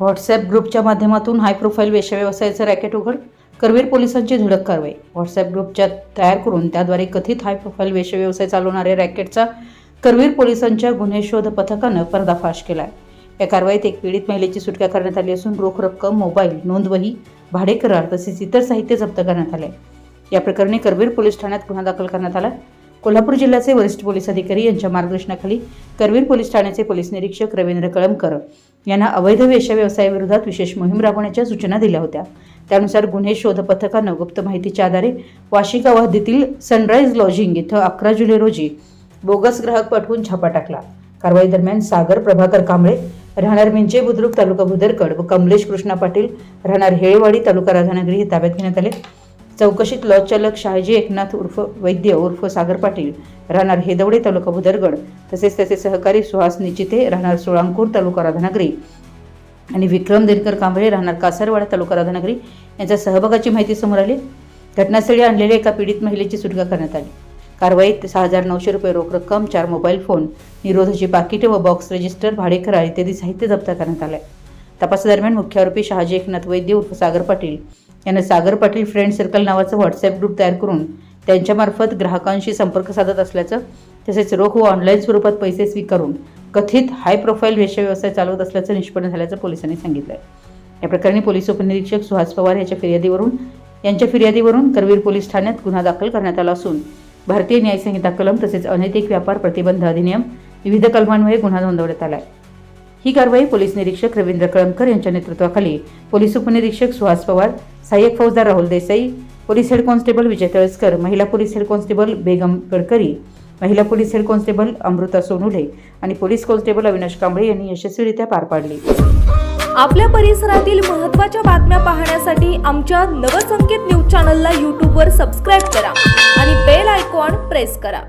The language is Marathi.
व्हॉट्सॲप ग्रुपच्या माध्यमातून हाय प्रोफाईल वेश्या व्यवसायाचं रॅकेट उघड. करवीर पोलिसांची धडक कारवाई. व्हॉट्सॲप ग्रुपच्या तयार करून त्याद्वारे कथित हाय प्रोफाईल वेश्या व्यवसाय चालवणाऱ्या रॅकेटचा करवीर पोलिसांच्या गुन्हे शोध पथकानं पर्दाफाश केला आहे. या कारवाईत एक पीडित महिलेची सुटका करण्यात आली असून रोख रक्कम, मोबाईल, नोंदवही, भाडे करार तसेच इतर साहित्य जप्त करण्यात आले. या प्रकरणी करवीर पोलीस ठाण्यात गुन्हा दाखल करण्यात आला. कोल्हापूर जिल्ह्याचे वरिष्ठ पोलीस अधिकारी यांच्या मार्गदर्शनाखाली करवीर पोलीस ठाण्याचे पोलीस निरीक्षक रवींद्र कळमकर यांना अवैध वेश्या व्यवसायाविरोधात विशेष मोहीम राबवण्याच्या सूचना दिल्या होत्या. त्यानुसार गुन्हे शोध पथकानं गुप्त माहितीच्या आधारे वाशी गाव हद्दीतील सनराइज लॉजिंग इथं 11 जुलै रोजी बोगस ग्राहक पाठवून छापा टाकला. कारवाई दरम्यान सागर प्रभाकर कांबळे राहणार मिंचे बुद्रुक तालुका भुदरकड व कमलेश कृष्णा पाटील राहणार हेळवाडी तालुका राधानगरी हे ताब्यात घेण्यात आले. चौकशीत लॉज चालक शहाजी एकनाथ उर्फ वैद्य उर्फ सागर पाटील राहणार हेदवडे तालुका भुदरगड तसेच त्याचे सहकारी सुहास निचिते राहणार सोळांकूर तालुका राधानगरी आणि विक्रम दिनकर कांबळे राहणार कासारवाडा तालुका राधानगरी यांच्या सहभागाची माहिती समोर आली. घटनास्थळी आणलेल्या एका पीडित महिलेची सुटका करण्यात आली. कारवाईत 6,900 रुपये रोख रक्कम, 4 मोबाईल फोन, निरोधाची पाकिटे व बॉक्स रजिस्टर, भाडे करार इत्यादी साहित्य जप्त करण्यात आले. तपासादरम्यान मुख्य आरोपी शहाजी एकनाथ वैद्य उर्फ सागर पाटील यांना सागर पाटील फ्रेंड सर्कल नावाचं व्हॉट्सॲप ग्रुप तयार करून त्यांच्यामार्फत ग्राहकांशी संपर्क साधत असल्याचं तसेच रोख व ऑनलाईन स्वरूपात पैसे स्वीकारून कथित हाय प्रोफाईल वेश्या व्यवसाय चालवत असल्याचं निष्पन्न झाल्याचं पोलिसांनी सांगितलं. या प्रकरणी पोलीस उपनिरीक्षक सुहास पवार यांच्या फिर्यादीवरून करवीर पोलीस ठाण्यात गुन्हा दाखल करण्यात आला असून भारतीय न्याय संहिता कलम तसेच अनैतिक व्यापार प्रतिबंध अधिनियम विविध कलमांमुळे गुन्हा नोंदवण्यात आला आहे. ही कारवाई पोलीस निरीक्षक रवींद्र कळमकर यांच्या नेतृत्वाखाली पोलीस उपनिरीक्षक सुहास पवार, सहाय्यक फौजदार Rahul Desai, police head constable Vijay Talaskar, महिला police head constable Begum Gadkari, महिला police head constable Amruta Sonule आणि पोलीस कॉन्स्टेबल अविनाश कांबळे यांनी यशस्वीरित्या पार पाडली. आपल्या परिसरातील महत्त्वाच्या बातम्या पाहण्यासाठी आमच्या नवसंकेत न्यूज चॅनलला यूट्यूबवर सबस्क्राईब करा आणि बेल आयकॉन प्रेस करा.